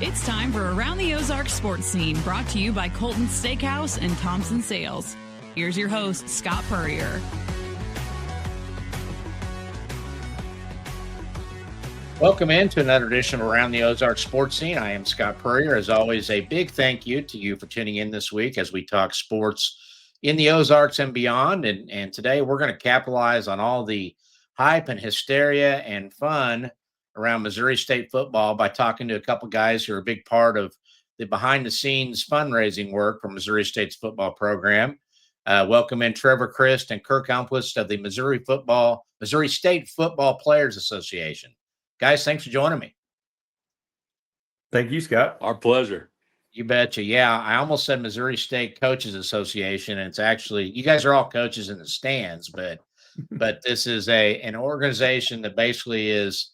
It's time for Around the Ozarks Sports Scene, brought to you by Colton's Steakhouse and Thompson Sales. Here's your host, Scott Purrier. Welcome into another edition of Around the Ozarks Sports Scene. I am Scott Purrier. As always, a big thank you to you for tuning in this week as we talk sports in the Ozarks and beyond. And today we're going to capitalize on all the hype and hysteria and fun around Missouri State football by talking to a couple guys who are a big part of the behind-the-scenes fundraising work for Missouri State's football program. Welcome in Trevor Crist and Kirk Elmquist of the Missouri State Football Players Association. Guys, thanks for joining me. Thank you, Scott. Our pleasure. You betcha. Yeah, I almost said Missouri State Coaches Association. And it's actually, you guys are all coaches in the stands, but this is an organization that basically is,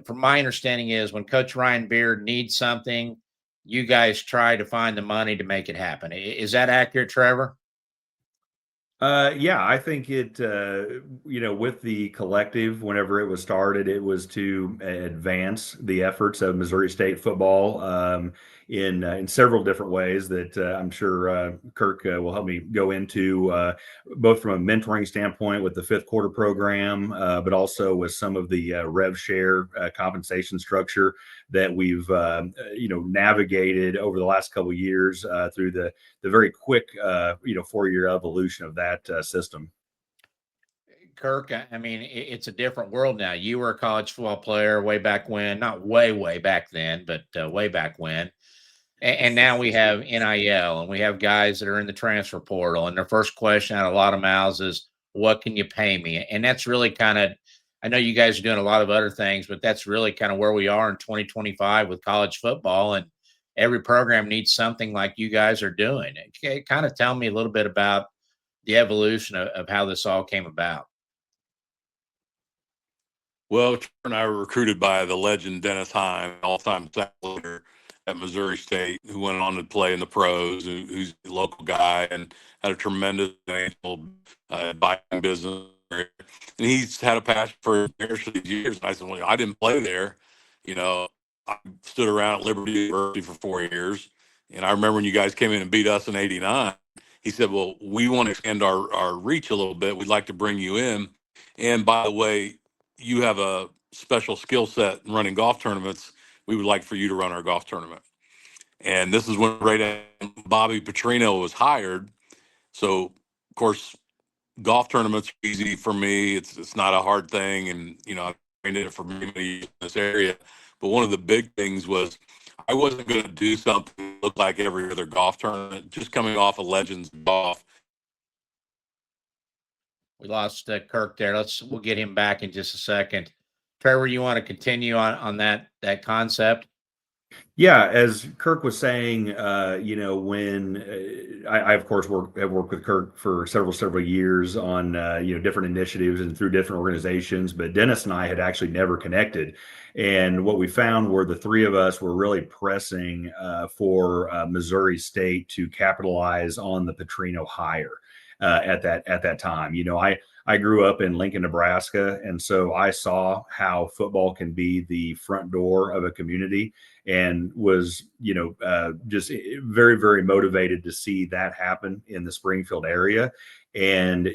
from my understanding, is when Coach Ryan Beard needs something, you guys try to find the money to make it happen. Is that accurate, Trevor? Yeah, I think it, with the collective, whenever it was started, it was to advance the efforts of Missouri State football in several different ways that I'm sure Kirk will help me go into, both from a mentoring standpoint with the fifth quarter program, but also with some of the rev share compensation structure that we've, navigated over the last couple of years through the very quick, 4-year evolution of that system. Kirk, I mean, it's a different world now. You were a college football player way back when, not way back then, but way back when. And now we have NIL, and we have guys that are in the transfer portal, and their first question out of a lot of mouths is, what can you pay me? And that's really kind of, I know you guys are doing a lot of other things, but that's really kind of where we are in 2025 with college football, and every program needs something like you guys are doing. Kind of tell me a little bit about the evolution of how this all came about. Well, Trevor and I were recruited by the legend Dennis Hine, all-time sack leader at Missouri State, who went on to play in the pros, who's a local guy and had a tremendous financial buying business. And he's had a passion for years. And I said, well, I didn't play there. I stood around at Liberty University for 4 years. And I remember when you guys came in and beat us in '89, he said, well, we want to expand our reach a little bit. We'd like to bring you in. And by the way, you have a special skill set in running golf tournaments. We would like for you to run our golf tournament. And this is when Bobby Petrino was hired. So, of course, golf tournaments are easy for me. It's not a hard thing. And, I've trained it for many years in this area. But one of the big things was I wasn't going to do something that looked like every other golf tournament, just coming off of Legends Golf. We lost Kirk there. We'll get him back in just a second. Trevor, you want to continue on that concept? Yeah, as Kirk was saying, when I of course have worked with Kirk for several years on different initiatives and through different organizations, but Dennis and I had actually never connected. And what we found were the three of us were really pressing for Missouri State to capitalize on the Petrino hire at that time. I grew up in Lincoln, Nebraska, and so I saw how football can be the front door of a community, and was, just very, very motivated to see that happen in the Springfield area. And,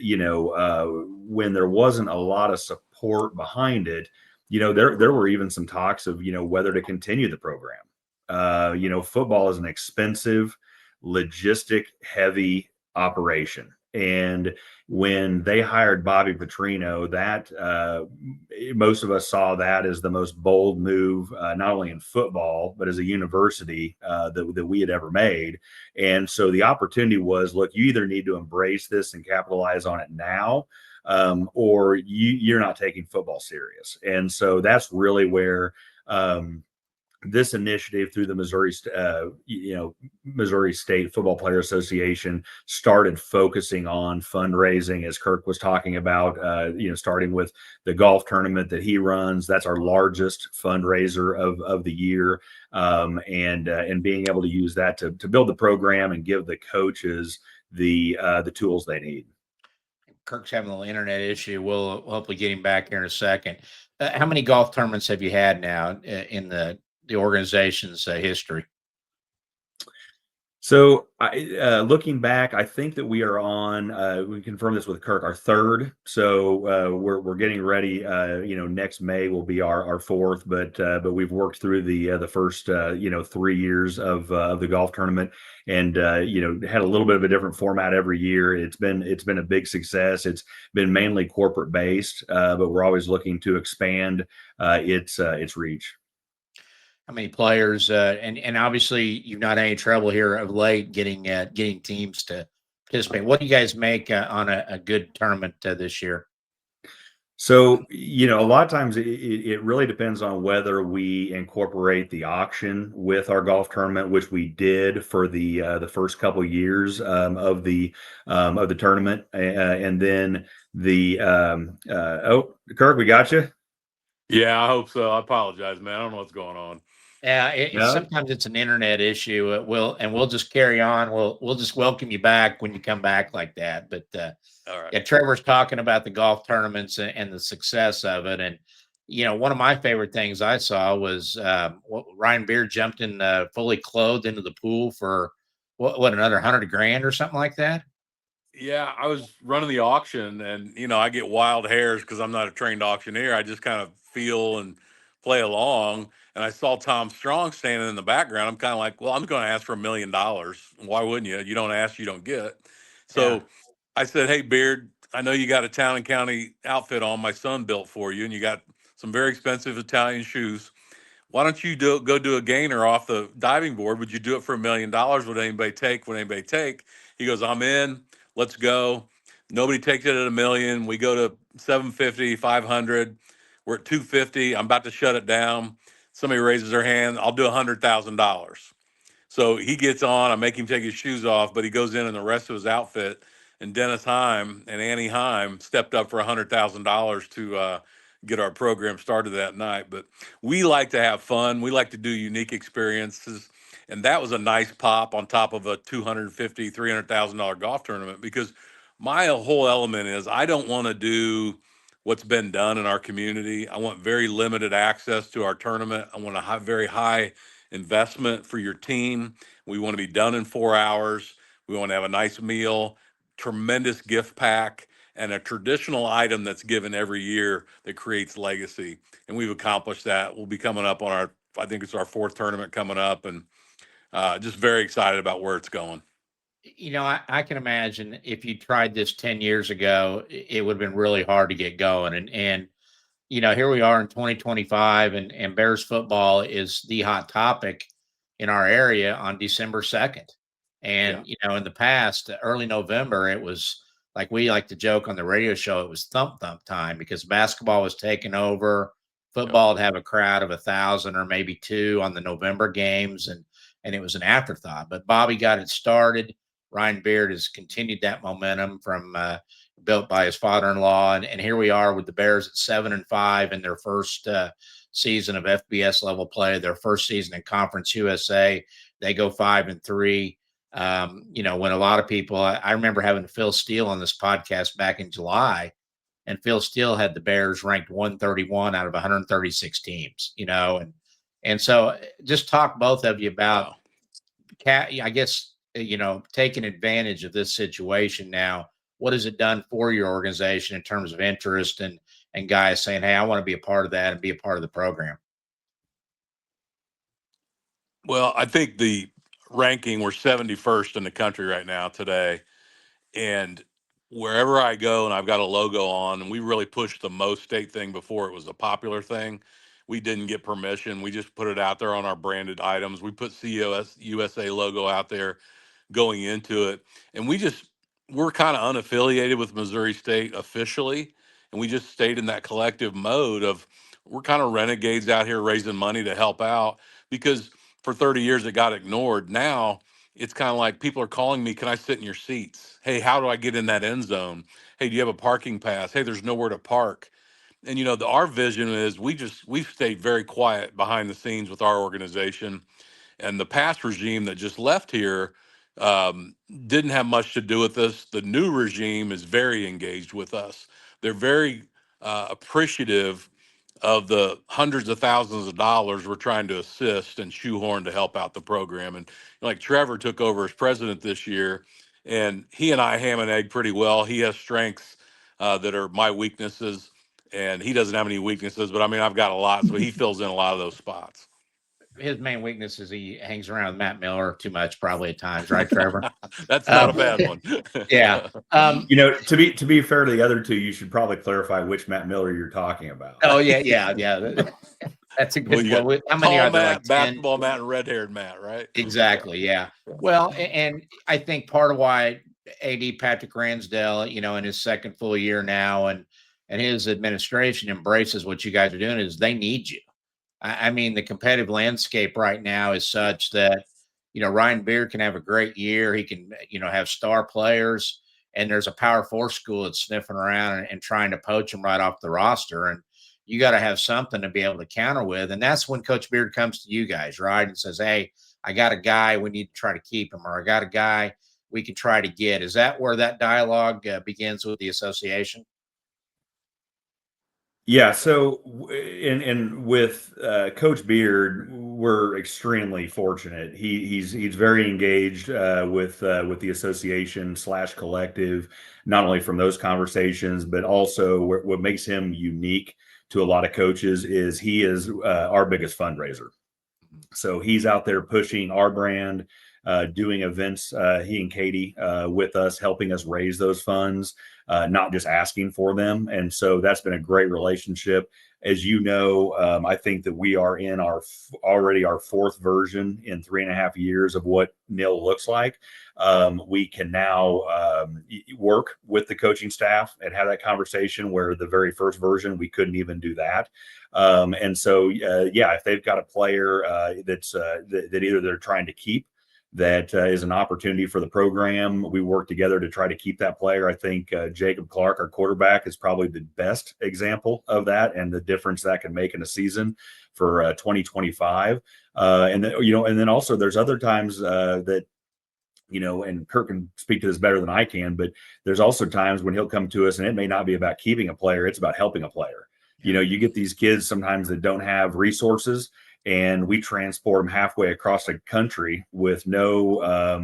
when there wasn't a lot of support behind it, there were even some talks of, whether to continue the program. Football is an expensive, logistic heavy operation. And when they hired Bobby Petrino, that most of us saw that as the most bold move, not only in football, but as a university that we had ever made. And so the opportunity was, look, you either need to embrace this and capitalize on it now, or you're not taking football serious. And so that's really where this initiative through the Missouri State Football Player Association started focusing on fundraising, as Kirk was talking about, starting with the golf tournament that he runs. That's our largest fundraiser of the year. And being able to use that to build the program and give the coaches the tools they need. Kirk's having a little internet issue. We'll hopefully get him back here in a second. How many golf tournaments have you had now in the the organization's history? So, looking back, I think that we are on. We confirmed this with Kirk, our third. So we're getting ready. Next May will be our fourth. But we've worked through the first 3 years of the golf tournament, and had a little bit of a different format every year. It's been a big success. It's been mainly corporate based, but we're always looking to expand its reach. How many players? And obviously, you've not had any trouble here of late getting teams to participate. What do you guys make on a good tournament this year? So, a lot of times it really depends on whether we incorporate the auction with our golf tournament, which we did for the first couple years of the tournament, and then Kirk, we got you. Yeah, I hope so. I apologize, man. I don't know what's going on. Yeah, No, sometimes it's an internet issue. We'll just carry on. We'll just welcome you back when you come back like that. But All right. yeah, Trevor's talking about the golf tournaments and the success of it. And one of my favorite things I saw was Ryan Beard jumped in fully clothed into the pool for what another 100 grand or something like that. Yeah, I was running the auction, and I get wild hairs because I'm not a trained auctioneer. I just kind of feel and play along. And I saw Tom Strong standing in the background. I'm kind of like, well, I'm going to ask for $1 million. Why wouldn't you? You don't ask, you don't get. Yeah. So I said, hey, Beard, I know you got a town and county outfit on my son built for you, and you got some very expensive Italian shoes. Why don't you go do a gainer off the diving board? Would you do it for $1 million? Would anybody take? Would anybody take? He goes, I'm in. Let's go. Nobody takes it at a million. We go to 750, 500. We're at 250. I'm about to shut it down. Somebody raises their hand. I'll do $100,000. So he gets on. I make him take his shoes off, but he goes in the rest of his outfit. And Dennis Heim and Annie Heim stepped up for $100,000 to get our program started that night. But we like to have fun. We like to do unique experiences. And that was a nice pop on top of a $250,000, $300,000 golf tournament, because my whole element is I don't want to do what's been done in our community. I want very limited access to our tournament. I want a very high investment for your team. We want to be done in 4 hours. We want to have a nice meal, tremendous gift pack, and a traditional item that's given every year that creates legacy. And we've accomplished that. We'll be coming up on I think it's our fourth tournament coming up, and just very excited about where it's going. I can imagine if you tried this 10 years ago, it would have been really hard to get going. And here we are in 2025, and Bears football is the hot topic in our area on December 2nd. Yeah. And, in the past, early November, it was like we like to joke on the radio show, it was thump thump time because basketball was taking over. Yep. Football would have a crowd of 1,000 or maybe two on the November games, and it was an afterthought. But Bobby got it started. Ryan Beard has continued that momentum from built by his father-in-law, and here we are with the Bears at 7-5 in their first season of FBS level play, their first season in Conference USA. They go 5-3. When a lot of people, I remember having Phil Steele on this podcast back in July, and Phil Steele had the Bears ranked 131 out of 136 teams. And so just talk both of you about Wow. I guess, taking advantage of this situation now. What has it done for your organization in terms of interest and guys saying, hey, I want to be a part of that and be a part of the program? Well, I think the ranking, we're 71st in the country right now today. And wherever I go, and I've got a logo on, and we really pushed the most state thing before it was a popular thing. We didn't get permission. We just put it out there on our branded items. We put COS USA logo out there going into it. And we're kind of unaffiliated with Missouri State officially. And we just stayed in that collective mode of we're kind of renegades out here raising money to help out, because for 30 years it got ignored. Now it's kind of like people are calling me, can I sit in your seats? Hey, how do I get in that end zone? Hey, do you have a parking pass? Hey, there's nowhere to park. And our vision is we've stayed very quiet behind the scenes with our organization, and the past regime that just left here didn't have much to do with us. The new regime is very engaged with us. They're very appreciative of the hundreds of thousands of dollars we're trying to assist and shoehorn to help out the program. And like Trevor took over as president this year, and he and I ham and egg pretty well. He has strengths that are my weaknesses, and he doesn't have any weaknesses, but I mean, I've got a lot, so he fills in a lot of those spots. His main weakness is he hangs around with Matt Miller too much, probably at times, right, Trevor? That's not a bad one. Yeah. To be fair to the other two, you should probably clarify which Matt Miller you're talking about. Oh yeah. That's a good one. How many are there? Matt, Like 10? basketball Matt, and red-haired Matt, right? Exactly. Yeah. Well, and I think part of why AD Patrick Ransdell, in his second full year now, and his administration embraces what you guys are doing is they need you. I mean, the competitive landscape right now is such that, Ryan Beard can have a great year. He can, have star players, and there's a Power 4 school that's sniffing around and trying to poach them right off the roster. And you got to have something to be able to counter with. And that's when Coach Beard comes to you guys, right? And says, hey, I got a guy, we need to try to keep him, or I got a guy we can try to get. Is that where that dialogue begins with the association? Yeah. So, and with Coach Beard, we're extremely fortunate. He's very engaged with the association / collective, not only from those conversations, but also what makes him unique to a lot of coaches is he is our biggest fundraiser. So he's out there pushing our brand, doing events, he and Katie with us, helping us raise those funds, not just asking for them. And so that's been a great relationship. As you know, I think that we are in already our fourth version in 3.5 years of what NIL looks like. We can now work with the coaching staff and have that conversation where the very first version, we couldn't even do that. And so, if they've got a player that either they're trying to keep, that is an opportunity for the program, we work together to try to keep that player. I think Jacob Clark, our quarterback, is probably the best example of that and the difference that can make in a season for 2025. And then also there's other times that, and Kirk can speak to this better than I can, but there's also times when he'll come to us and it may not be about keeping a player, it's about helping a player. You get these kids sometimes that don't have resources, and we transport them halfway across the country with no,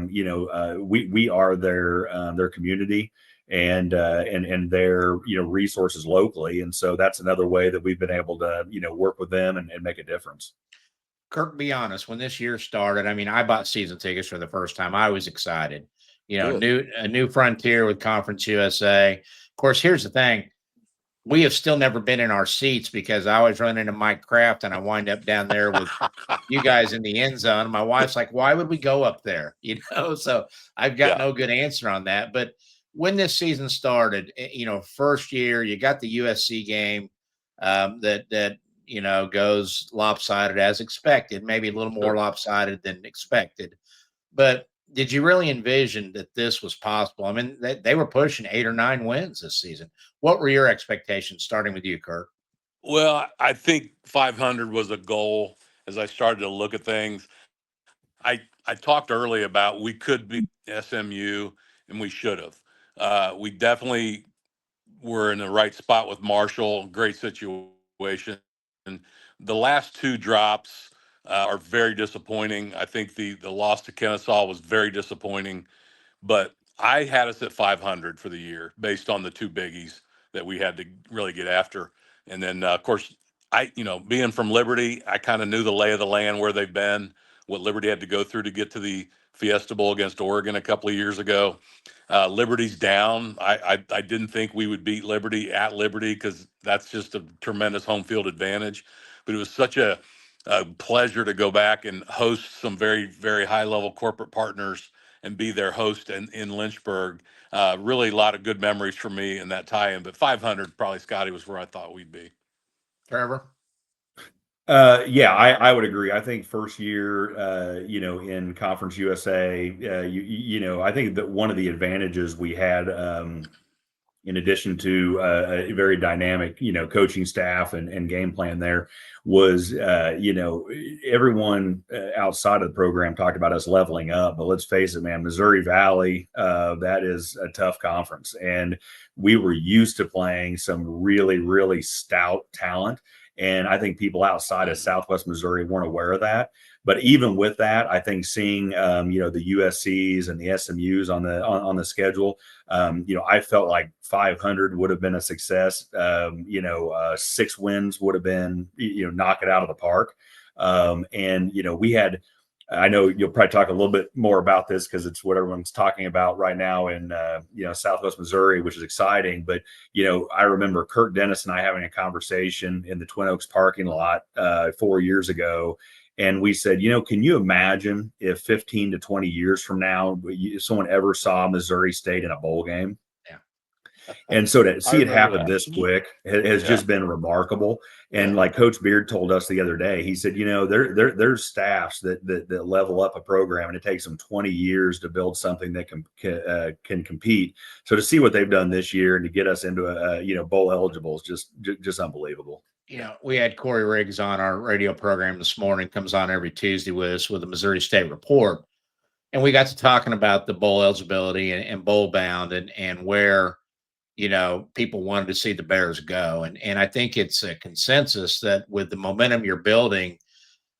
we are their community and their, resources locally. And so that's another way that we've been able to, work with them and make a difference. Kirk, be honest, when this year started, I mean, I bought season tickets for the first time. I was excited, a new frontier with Conference USA. Of course, here's the thing. We have still never been in our seats because I always run into Mike Kraft and I wind up down there with you guys in the end zone. My wife's like, why would we go up there? So I've got no good answer on that. But when this season started, first year, you got the USC game that goes lopsided as expected, maybe a little more lopsided than expected. But did you really envision that this was possible? I mean, they were pushing 8 or 9 wins this season. What were your expectations, starting with you, Kirk? Well, I think 500 was a goal as I started to look at things. I talked early about we could be SMU, and we should have. We definitely were in the right spot with Marshall. Great situation. And the last 2 drops are very disappointing. I think the loss to Kennesaw was very disappointing, but I had us at 500 for the year based on the 2 biggies that we had to really get after. And then, of course, being from Liberty, I kind of knew the lay of the land, where they've been, what Liberty had to go through to get to the Fiesta Bowl against Oregon a couple of years ago. Liberty's down. I didn't think we would beat Liberty at Liberty because that's just a tremendous home field advantage. But it was such a pleasure to go back and host some very, very high-level corporate partners and be their host in Lynchburg. Really a lot of good memories for me in that tie-in. But 500, probably, Scotty, was where I thought we'd be. Trevor? I would agree. I think first year, in Conference USA, I think that one of the advantages we had, in addition to a very dynamic, coaching staff and game plan there was, everyone outside of the program talked about us leveling up. But let's face it, man, Missouri Valley, that is a tough conference. And we were used to playing some really, really stout talent. And I think people outside of Southwest Missouri weren't aware of that. But even with that, I think seeing the USCs and the SMUs on the schedule, I felt like 500 would have been a success. 6 wins would have been knock it out of the park. We had. I know you'll probably talk a little bit more about this because it's what everyone's talking about right now in Southwest Missouri, which is exciting. But I remember Kirk Dennis and I having a conversation in the Twin Oaks parking lot 4 years ago, and we said, can you imagine if 15 to 20 years from now someone ever saw Missouri State in a bowl game? And so to see it happen this quick has just been remarkable. And like Coach Beard told us the other day, he said, there's staffs that level up a program, and it takes them 20 years to build something that can compete. So to see what they've done this year and to get us into a bowl eligible is just unbelievable. We had Corey Riggs on our radio program this morning, comes on every Tuesday with us with the Missouri State Report. And we got to talking about the bowl eligibility and bowl bound and where people wanted to see the Bears go. And I think it's a consensus that with the momentum you're building,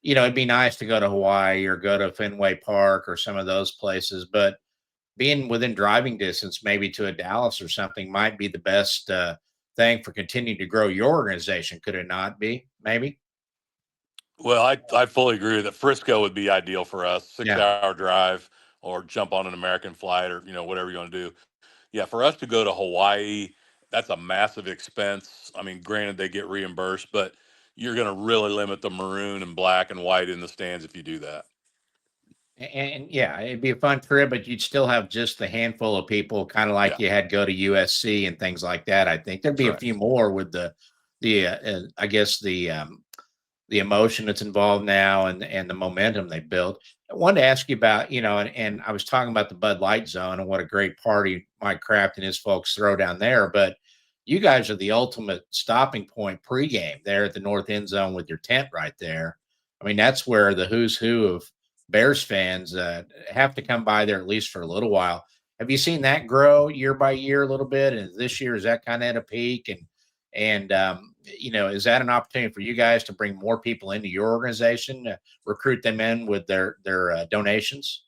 it'd be nice to go to Hawaii or go to Fenway Park or some of those places. But being within driving distance, maybe to a Dallas or something, might be the best thing for continuing to grow your organization. Could it not be? Maybe. Well, I fully agree that Frisco would be ideal for us. 6-hour drive, or jump on an American flight, or whatever you want to do. Yeah, for us to go to Hawaii, that's a massive expense. I mean, granted, they get reimbursed, but you're going to really limit the maroon and black and white in the stands if you do that. And yeah, it'd be a fun trip, but you'd still have just a handful of people, kind of like you had go to USC and things like that. I think there'd be a few more with the I guess the emotion that's involved now and the momentum they built. I wanted to ask you about, and I was talking about the Bud Light Zone and what a great party Mike Kraft and his folks throw down there. But you guys are the ultimate stopping point pregame there at the north end zone with your tent right there. I mean, that's where the who's who of Bears fans have to come by there at least for a little while. Have you seen that grow year by year a little bit? And this year, is that kind of at a peak? And is that an opportunity for you guys to bring more people into your organization, recruit them in with their donations?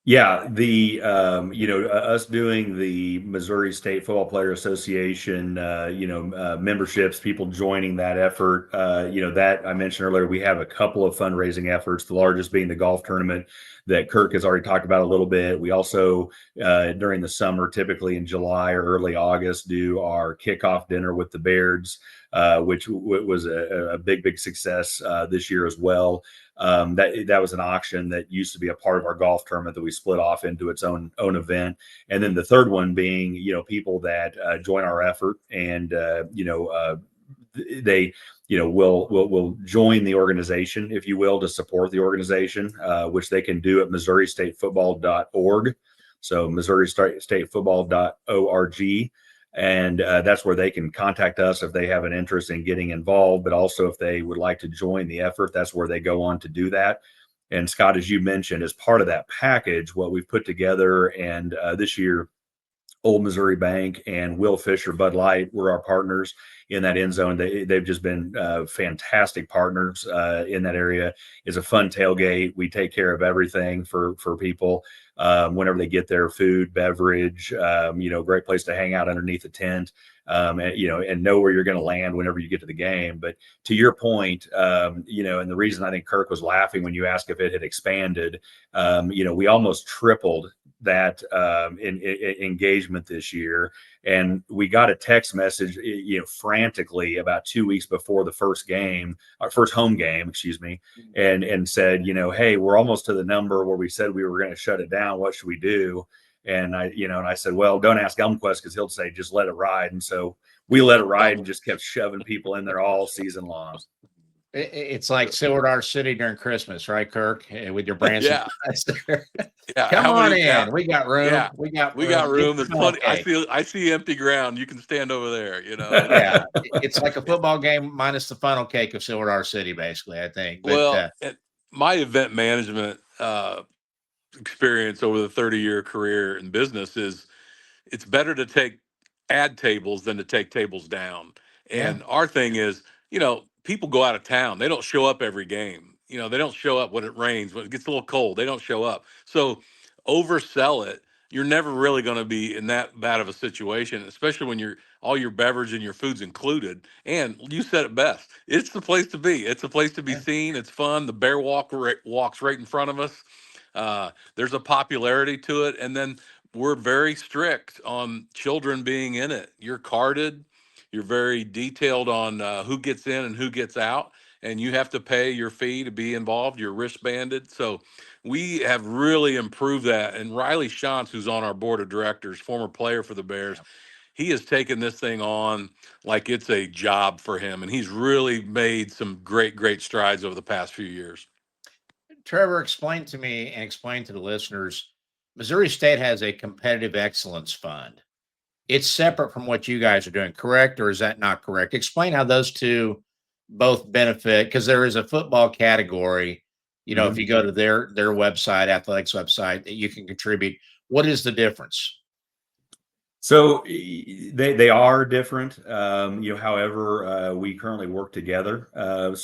Yeah, the us doing the Missouri State Football Player Association, memberships, people joining that effort. That I mentioned earlier, we have a couple of fundraising efforts. The largest being the golf tournament that Kirk has already talked about a little bit. We also during the summer, typically in July or early August, do our kickoff dinner with the Beards, which was a big success this year as well. That was an auction that used to be a part of our golf tournament that we split off into its own event. And then the third one being, people that join our effort and, they, will join the organization, if you will, to support the organization, which they can do at MissouriStateFootball.org. So MissouriStateFootball.org. And that's where they can contact us if they have an interest in getting involved, but also if they would like to join the effort, that's where they go on to do that. And Scott, as you mentioned, as part of that package, what we've put together, and this year, Old Missouri Bank and Will Fisher Bud Light were our partners in that end zone. They've just been fantastic partners in that area. It's a fun tailgate. We take care of everything for people whenever they get their food, beverage, great place to hang out underneath the tent, and know where you're going to land whenever you get to the game. But to your point, and the reason I think Kirk was laughing when you asked if it had expanded, we almost tripled that engagement this year, and we got a text message frantically about 2 weeks before the first home game, and said, hey, we're almost to the number where we said we were going to shut it down. What should we do? And I said, well, don't ask Elmquist, because he'll say just let it ride. And so we let it ride and just kept shoving people in there all season long. It's like Seward R City during Christmas, right, Kirk? With your Branson. Come on in. We got room. Yeah. We got room. There's plenty. I see empty ground. You can stand over there. Yeah, it's like a football game minus the funnel cake of Seward R City, basically, I think. But, my event management experience over the 30-year career in business is it's better to take ad tables than to take tables down. And our thing is, people go out of town. They don't show up every game. They don't show up when it rains, when it gets a little cold. They don't show up. So oversell it. You're never really going to be in that bad of a situation, especially when all your beverage and your food's included. And you said it best. It's the place to be. It's a place to be seen. It's fun. The bear walks right in front of us. There's a popularity to it. And then we're very strict on children being in it. You're carded. You're very detailed on who gets in and who gets out, and you have to pay your fee to be involved. You're wristbanded. So we have really improved that. And Riley Shantz, who's on our board of directors, former player for the Bears, he has taken this thing on like it's a job for him. And he's really made some great, great strides over the past few years. Trevor, explain to me and explain to the listeners, Missouri State has a competitive excellence fund. It's separate from what you guys are doing, correct? Or is that not correct? Explain how those two both benefit, because there is a football category, if you go to their website, athletics website, that you can contribute. What is the difference? So they are different. However, we currently work together. The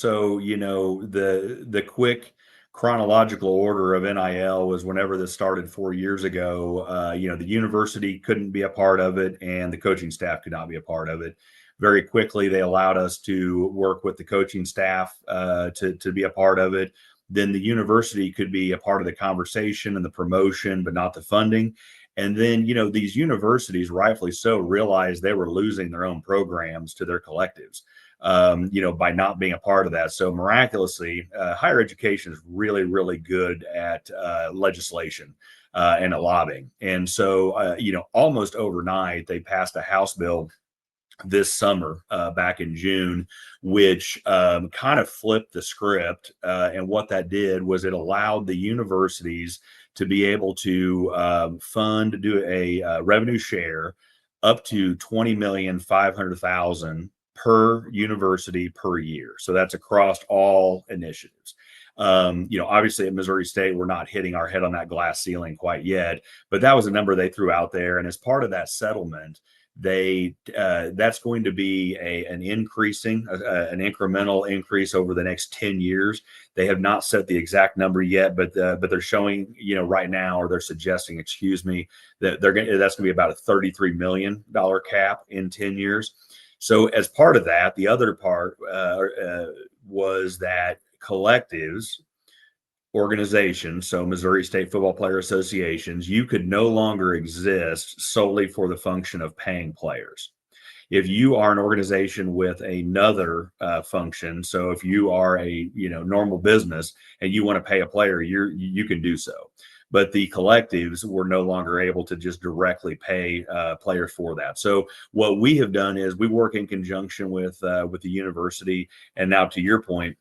quick chronological order of NIL was whenever this started 4 years ago. The university couldn't be a part of it, and the coaching staff could not be a part of it. Very quickly, they allowed us to work with the coaching staff to be a part of it. Then the university could be a part of the conversation and the promotion, but not the funding. And then, these universities, rightfully so, realized they were losing their own programs to their collectives, by not being a part of that. So miraculously, higher education is really, really good at legislation and at lobbying. And so, almost overnight, they passed a House bill this summer, back in June, which kind of flipped the script. And what that did was it allowed the universities to be able to do a revenue share up to $20,500,000 per university per year. So that's across all initiatives. Obviously at Missouri State, we're not hitting our head on that glass ceiling quite yet, but that was a number they threw out there. And as part of that settlement, that's going to be an incremental increase over the next 10 years. They have not set the exact number yet, but they're showing, right now, or they're suggesting, that that's going to be about a $33 million cap in 10 years. So as part of that, the other part was that collectives, organizations, so Missouri State Football Player Associations, you could no longer exist solely for the function of paying players. If you are an organization with another function, so if you are a normal business and you want to pay a player, you can do so. But the collectives were no longer able to just directly pay players for that. So what we have done is we work in conjunction with the university. And now, to your point,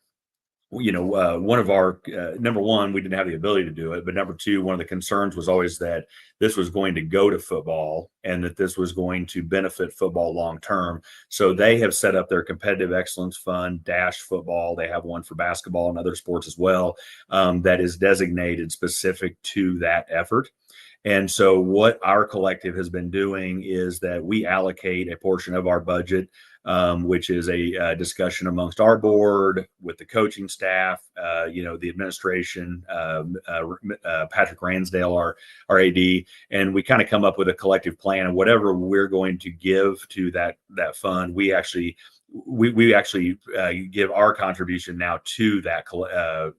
one of our number one, we didn't have the ability to do it, but number two, one of the concerns was always that this was going to go to football and that this was going to benefit football long term. So they have set up their competitive excellence fund, Dash Football. They have one for basketball and other sports as well, that is designated specific to that effort. And so what our collective has been doing is that we allocate a portion of our budget, which is a discussion amongst our board with the coaching staff, the administration, Patrick Ransdale, our AD, and we kind of come up with a collective plan. And whatever we're going to give to that fund, we actually give our contribution now to that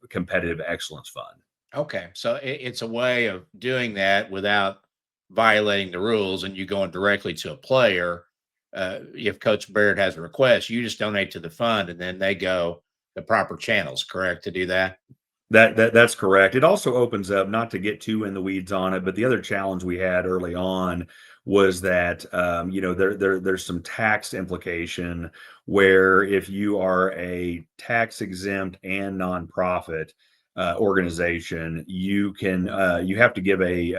competitive excellence fund. Okay, so it's a way of doing that without violating the rules, and you going directly to a player. If Coach Baird has a request, you just donate to the fund, and then they go the proper channels, correct, to do that? That's correct. It also opens up, not to get too in the weeds on it, but the other challenge we had early on was that there's some tax implication where if you are a tax exempt and nonprofit organization, you have to give they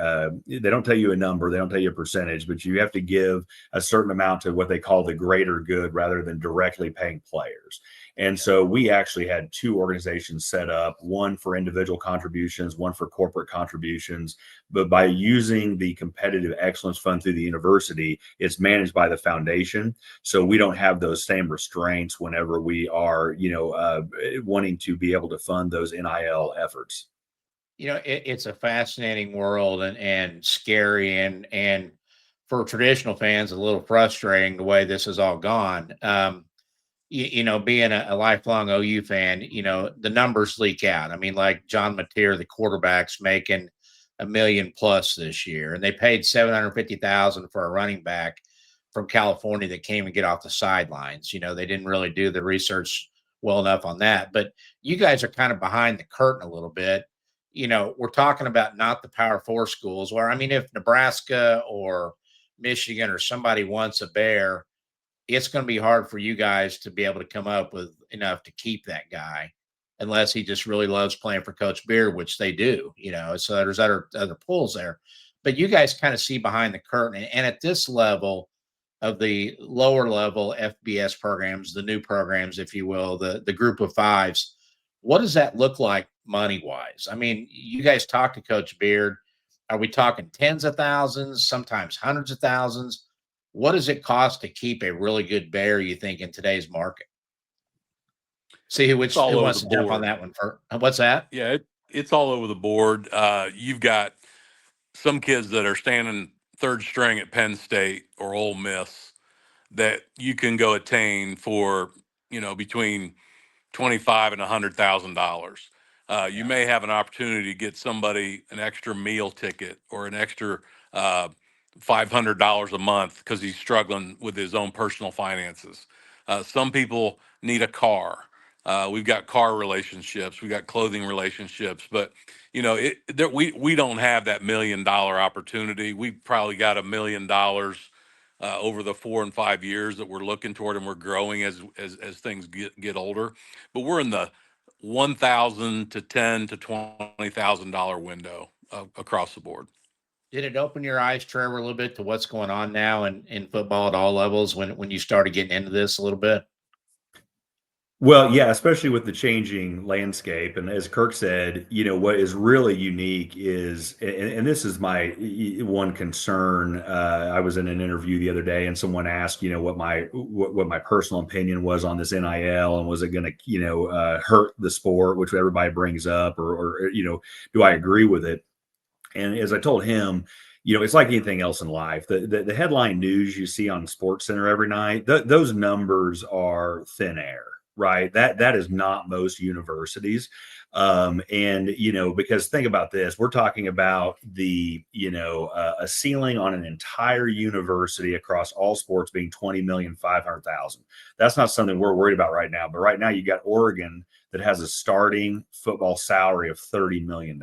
don't tell you a number, they don't tell you a percentage, but you have to give a certain amount to what they call the greater good rather than directly paying players. And so we actually had 2 organizations set up, one for individual contributions, one for corporate contributions. But by using the Competitive Excellence Fund through the university, it's managed by the foundation. So we don't have those same restraints whenever we are, wanting to be able to fund those NIL efforts. It's a fascinating world and scary and for traditional fans a little frustrating the way this has all gone. Being a lifelong OU fan, the numbers leak out. I mean, like John Mateer, the quarterback's making $1 million plus this year, and they paid $750,000 for a running back from California that came and get off the sidelines. They didn't really do the research well enough on that. But you guys are kind of behind the curtain a little bit. We're talking about not the Power Four schools where, I mean, if Nebraska or Michigan or somebody wants a Bear, it's going to be hard for you guys to be able to come up with enough to keep that guy unless he just really loves playing for Coach Beard, which they do, so there's other pulls there. But you guys kind of see behind the curtain. And at this level of the lower level FBS programs, the new programs, if you will, the group of fives, what does that look like money wise? I mean, you guys talk to Coach Beard. Are we talking tens of thousands, sometimes hundreds of thousands? What does it cost to keep a really good Bear, you think, in today's market? See who wants to jump on that one first. What's that? Yeah, it's all over the board. You've got some kids that are standing third string at Penn State or Ole Miss that you can go attain for, between 25 and $100,000. You may have an opportunity to get somebody an extra meal ticket or an extra $500 a month because he's struggling with his own personal finances. Some people need a car. We've got car relationships, we've got clothing relationships, but we don't have that $1 million opportunity. We've probably got $1 million over the 4 and 5 years that we're looking toward, and we're growing as things get older. But we're in the $1,000 to $10,000 to $20,000 window across the board. Did it open your eyes, Trevor, a little bit to what's going on now in football at all levels when you started getting into this a little bit? Well, yeah, especially with the changing landscape. And as Kirk said, what is really unique is, and this is my one concern. I was in an interview the other day and someone asked, what my personal opinion was on this NIL and was it going to, hurt the sport, which everybody brings up, or do I agree with it? And as I told him, it's like anything else in life. The headline news you see on SportsCenter every night, those numbers are thin air, right? That is not most universities. Because think about this, we're talking about a ceiling on an entire university across all sports being 20,500,000. That's not something we're worried about right now. But right now you got Oregon that has a starting football salary of $30 million.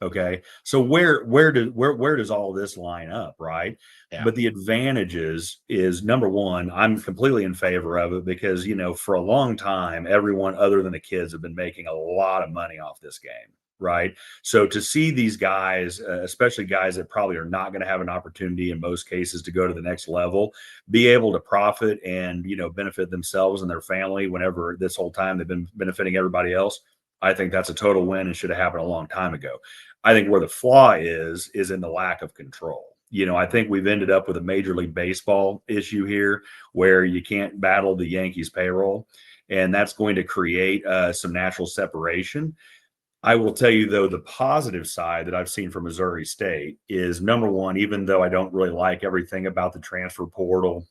Okay. So where does all this line up, right? Yeah. But the advantages is, number one, I'm completely in favor of it because, for a long time, everyone other than the kids have been making a lot of money off this game, right? So to see these guys, especially guys that probably are not going to have an opportunity in most cases to go to the next level, be able to profit and, benefit themselves and their family whenever this whole time they've been benefiting everybody else, I think that's a total win and should have happened a long time ago. I think where the flaw is in the lack of control. I think we've ended up with a Major League Baseball issue here where you can't battle the Yankees payroll, and that's going to create some natural separation. I will tell you, though, the positive side that I've seen from Missouri State is, number one, even though I don't really like everything about the transfer portal,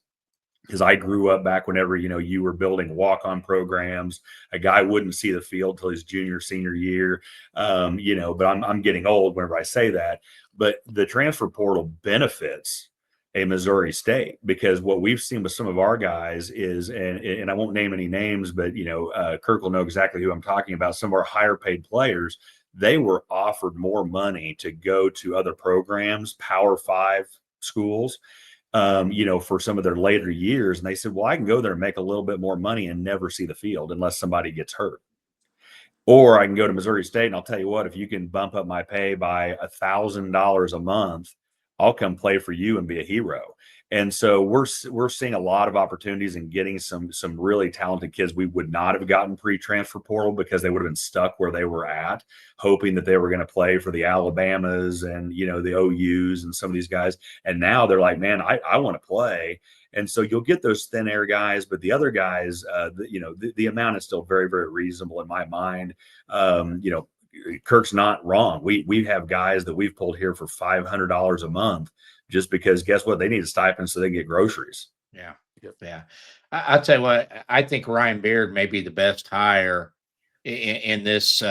because I grew up back whenever, you were building walk-on programs, a guy wouldn't see the field till his junior, senior year, but I'm getting old whenever I say that. But the transfer portal benefits a Missouri State because what we've seen with some of our guys is, and I won't name any names, but, Kirk will know exactly who I'm talking about. Some of our higher paid players, they were offered more money to go to other programs, Power 5 schools, for some of their later years. And they said, well, I can go there and make a little bit more money and never see the field unless somebody gets hurt. Or I can go to Missouri State and I'll tell you what, if you can bump up my pay by $1,000 a month, I'll come play for you and be a hero. And so we're seeing a lot of opportunities and getting some really talented kids we would not have gotten pre-transfer portal because they would have been stuck where they were at, hoping that they were going to play for the Alabamas and, you know, the OUs and some of these guys. And now they're like, man, I want to play. And so you'll get those thin air guys, but the other guys, you know, the amount is still very, very reasonable in my mind. You know, Kirk's not wrong. We have guys that we've pulled here for $500 a month just because guess what? They need a stipend so they can get groceries. Yeah. Yeah. I'll tell you what, I think Ryan Beard may be the best hire in this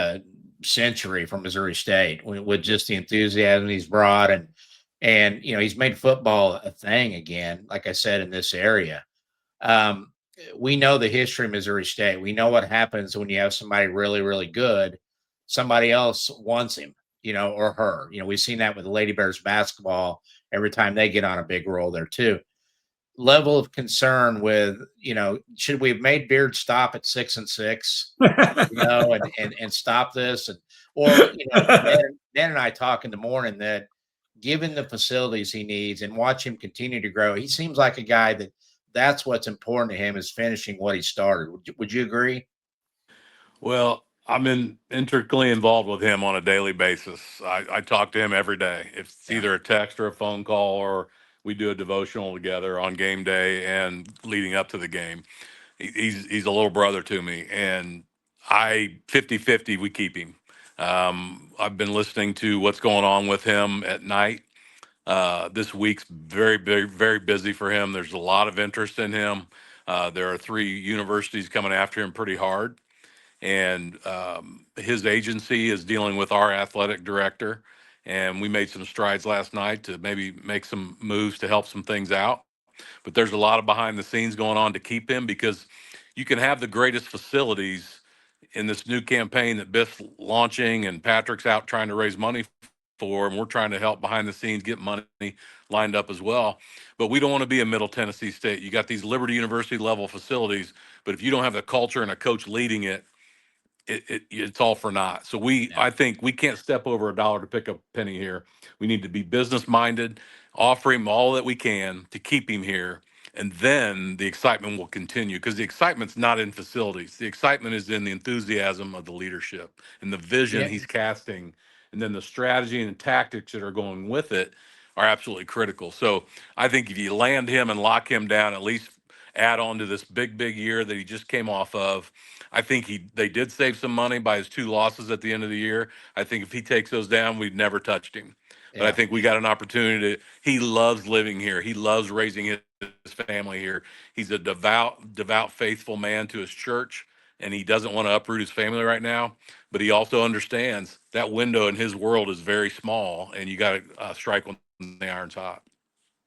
century from Missouri State with just the enthusiasm he's brought. And, you know, he's made football a thing again, like I said, in this area. Um, we know the history of Missouri State. We know what happens when you have somebody really, really good. Somebody else wants him, you know, or her. You know, we've seen that with the Lady Bears basketball every time they get on a big roll there too. Level of concern with, you know, should we have made Beard stop at 6-6, you know, and stop this, or you know, Dan and I talk in the morning that given the facilities he needs and watch him continue to grow, he seems like a guy that's what's important to him is finishing what he started. Would you agree? Well, I'm intricately involved with him on a daily basis. I talk to him every day. If it's Yeah. either a text or a phone call, or we do a devotional together on game day and leading up to the game. He's a little brother to me, and 50-50 we keep him. I've been listening to what's going on with him at night. This week's very, very, very busy for him. There's a lot of interest in him. There are 3 universities coming after him pretty hard, and his agency is dealing with our athletic director. And we made some strides last night to maybe make some moves to help some things out. But there's a lot of behind the scenes going on to keep him, because you can have the greatest facilities in this new campaign that Biff's launching and Patrick's out trying to raise money for, and we're trying to help behind the scenes get money lined up as well. But we don't want to be a Middle Tennessee State. You got these Liberty University level facilities, but if you don't have the culture and a coach leading it, it's all for naught. So I think we can't step over a dollar to pick up a penny here. We need to be business minded, offer him all that we can to keep him here, and then the excitement will continue, because the excitement's not in facilities. The excitement is in the enthusiasm of the leadership and the vision Yeah. he's casting, and then the strategy and tactics that are going with it are absolutely critical. So I think if you land him and lock him down, at least add on to this big year that he just came off of. I think they did save some money by his 2 losses at the end of the year. I think if he takes those down, we've never touched him. But I think we got an opportunity he loves living here. He loves raising his family here. He's a devout, faithful man to his church, and he doesn't want to uproot his family right now. But he also understands that window in his world is very small, and you got to strike when the iron's hot.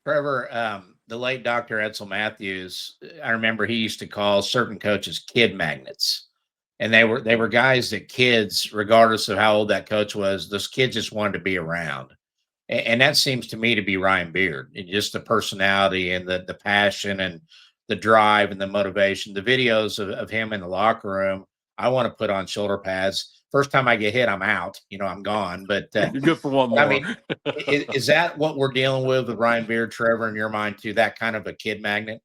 Trevor, the late Dr. Edsel Matthews, I remember he used to call certain coaches kid magnets. And they were guys that kids, regardless of how old that coach was, those kids just wanted to be around. And that seems to me to be Ryan Beard, and just the personality and the passion and the drive and the motivation. The videos of him in the locker room, I want to put on shoulder pads. First time I get hit, I'm out. You know, I'm gone. But You're good for one more. I mean, is that what we're dealing with Ryan Beard, Trevor, in your mind too? That kind of a kid magnet?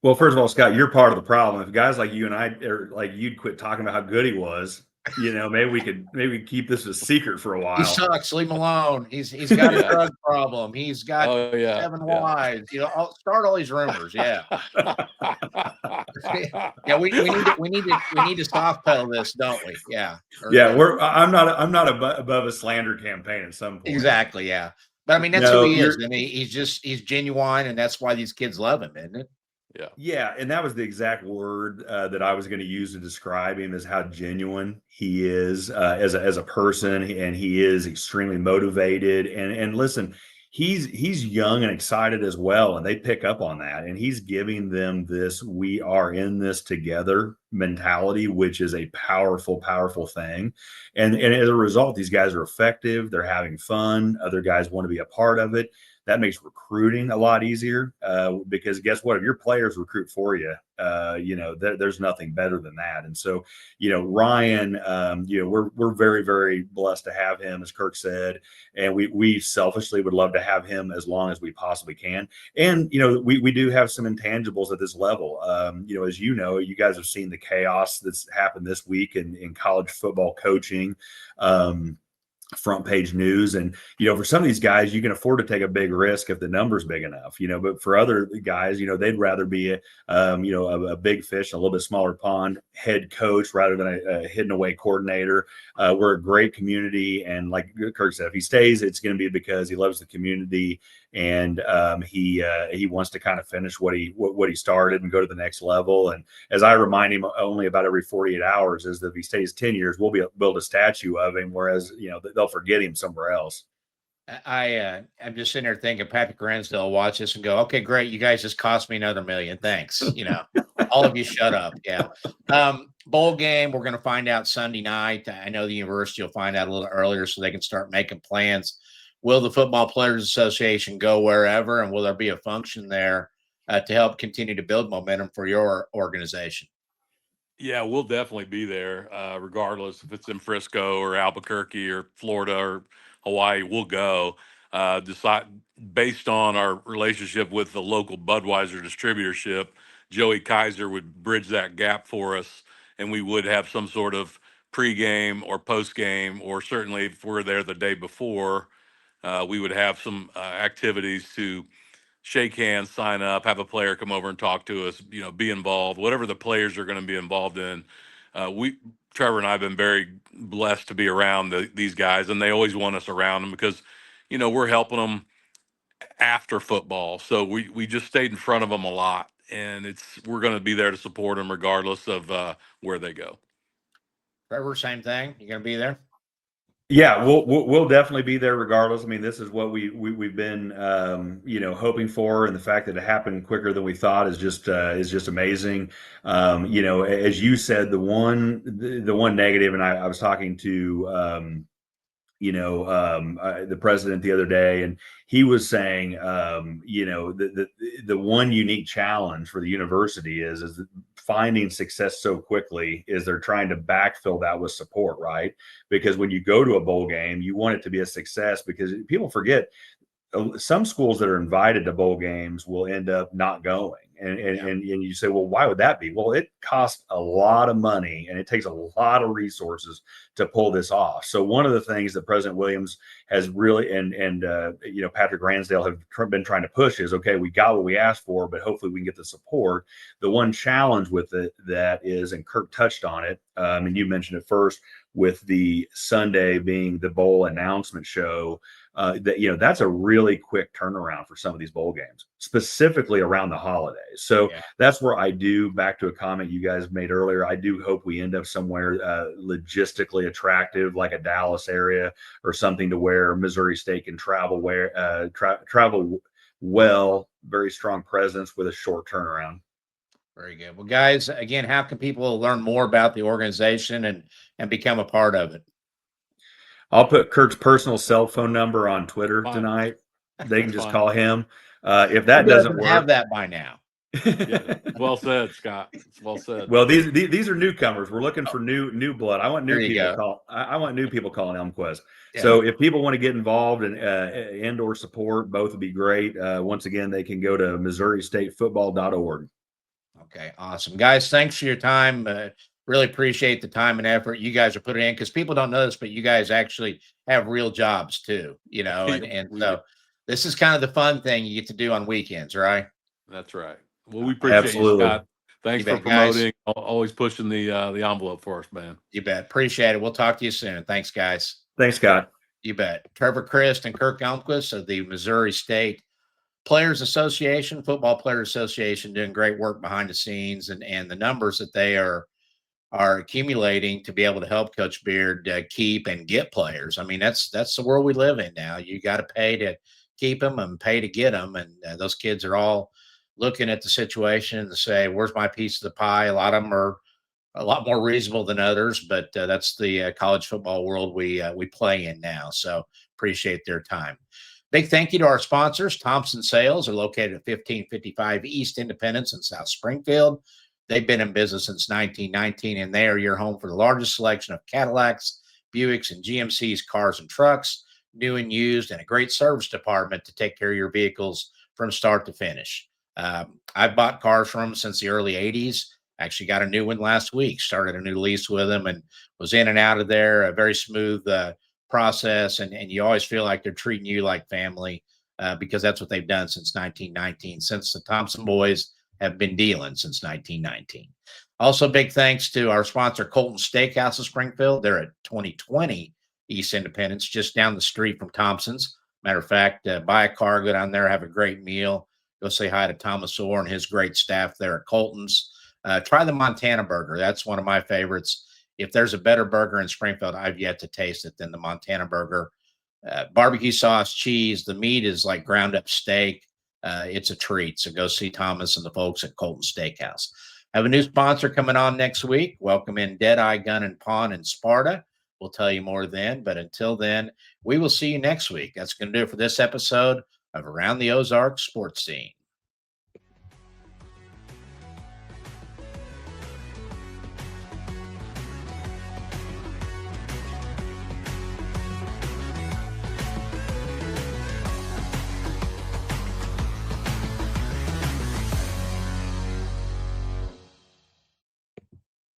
Well, first of all, Scott, you're part of the problem. If guys like you and I are like, you'd quit talking about how good he was, you know, maybe we keep this a secret for a while. He sucks. Leave him alone. He's got a drug problem. He's got 7 wives. You know, I'll start all these rumors. Yeah. Yeah, we need to soft pedal this, don't we? Yeah. Yeah, I'm not above a slander campaign at some point. Exactly. Yeah. But I mean, that's who he is. And he's genuine, and that's why these kids love him, isn't it? Yeah, and that was the exact word that I was going to use to describe him, is how genuine he is as a person, and he is extremely motivated. And listen, he's young and excited as well, and they pick up on that. And he's giving them this "we are in this together" mentality, which is a powerful thing. And as a result, these guys are effective. They're having fun. Other guys want to be a part of it. that makes recruiting a lot easier, because guess what? If your players recruit for you, there's nothing better than that. And so, Ryan, we're very, very blessed to have him, as Kirk said, and we selfishly would love to have him as long as we possibly can. And, we do have some intangibles at this level. As you guys have seen the chaos that's happened this week in college football coaching. Front page news. And, for some of these guys, you can afford to take a big risk if the number's big enough, but for other guys, they'd rather be a big fish, a little bit smaller pond head coach rather than a hidden away coordinator. We're a great community. And like Kirk said, if he stays, it's going to be because he loves the community, and he wants to kind of finish what he started and go to the next level. And as I remind him only about every 48 hours, is that if he stays 10 years, we'll build a statue of him, whereas they'll forget him somewhere else. I'm just sitting there thinking Patrick Ransdell will watch this and go, okay, great, you guys just cost me another $1 million, thanks. All of you shut up. Yeah. Bowl game, we're going to find out Sunday night. I know the university will find out a little earlier so they can start making plans. Will the Football Players Association go wherever, and will there be a function there to help continue to build momentum for your organization? Yeah, we'll definitely be there, regardless if it's in Frisco or Albuquerque or Florida or Hawaii. We'll go. Decide based on our relationship with the local Budweiser distributorship. Joey Kaiser would bridge that gap for us, and we would have some sort of pregame or postgame, or certainly if we're there the day before, we would have some activities to shake hands, sign up, have a player come over and talk to us, be involved, whatever the players are going to be involved in. Trevor and I have been very blessed to be around these guys, and they always want us around them because, we're helping them after football. So we just stayed in front of them a lot, and we're going to be there to support them regardless of where they go. Trevor, same thing. You going to be there? Yeah, we'll definitely be there regardless. I mean, this is what we've been hoping for, and the fact that it happened quicker than we thought is just amazing. As you said, the one negative, and I was talking to the president the other day, and he was saying, the one unique challenge for the university is finding success so quickly is they're trying to backfill that with support, right? Because when you go to a bowl game, you want it to be a success, because people forget some schools that are invited to bowl games will end up not going. And you say, well, why would that be? Well, it costs a lot of money and it takes a lot of resources to pull this off. So one of the things that President Williams has really, and Patrick Ransdell have been trying to push is, okay, we got what we asked for, but hopefully we can get the support. The one challenge with it that is, and Kirk touched on it, and you mentioned it first, with the Sunday being the bowl announcement show, that's a really quick turnaround for some of these bowl games, specifically around the holidays. So that's where I do, back to a comment you guys made earlier, I do hope we end up somewhere logistically attractive, like a Dallas area or something, to where Missouri State can travel well, very strong presence with a short turnaround. Very good. Well, guys, again, how can people learn more about the organization and become a part of it? I'll put Kirk's personal cell phone number on Twitter tonight. They can just call him. If that doesn't work, have that by now. Yeah. Well said, Scott. Well said. Well, these are newcomers. We're looking for new blood. I want new people I want new people calling Elmquist. Yeah. So if people want to get involved and or support, both would be great. Once again, they can go to MissouriStateFootball.org. Okay, awesome, guys. Thanks for your time. Really appreciate the time and effort you guys are putting in, because people don't know this, but you guys actually have real jobs too, and so this is kind of the fun thing you get to do on weekends, right? That's right. Well, we appreciate you, Scott. Thanks for promoting, guys. Always pushing the envelope for us, man. You bet. Appreciate it. We'll talk to you soon. Thanks, guys. Thanks, Scott. You bet. Trevor Crist and Kirk Elmquist of the Missouri State Players Association, Football Players Association, doing great work behind the scenes, and the numbers that they are accumulating to be able to help Coach Beard keep and get players. I mean, that's the world we live in now. You got to pay to keep them and pay to get them, and those kids are all looking at the situation and say, "Where's my piece of the pie?" A lot of them are a lot more reasonable than others, but that's the college football world we play in now. So appreciate their time. Big thank you to our sponsors. Thompson Sales are located at 1555 East Independence in South Springfield. They've been in business since 1919, and they are your home for the largest selection of Cadillacs, Buicks, and GMC's cars and trucks, new and used, and a great service department to take care of your vehicles from start to finish. I've bought cars from them since the early 80s. Actually got a new one last week, started a new lease with them, and was in and out of there. A very smooth process, and you always feel like they're treating you like family because that's what they've done since 1919, since the Thompson boys have been dealing since 1919. Also, big thanks to our sponsor, Colton Steakhouse of Springfield. They're at 2020 East Independence, just down the street from Thompson's. Matter of fact, buy a car, go down there, have a great meal. Go say hi to Thomas Orr and his great staff there at Colton's. Try the Montana burger. That's one of my favorites. If there's a better burger in Springfield, I've yet to taste it than the Montana burger. Barbecue sauce, cheese. The meat is like ground up steak. It's a treat. So go see Thomas and the folks at Colton Steakhouse. I have a new sponsor coming on next week. Welcome in Deadeye Gun and Pawn in Sparta. We'll tell you more then. But until then, we will see you next week. That's going to do it for this episode of Around the Ozarks Sports Scene.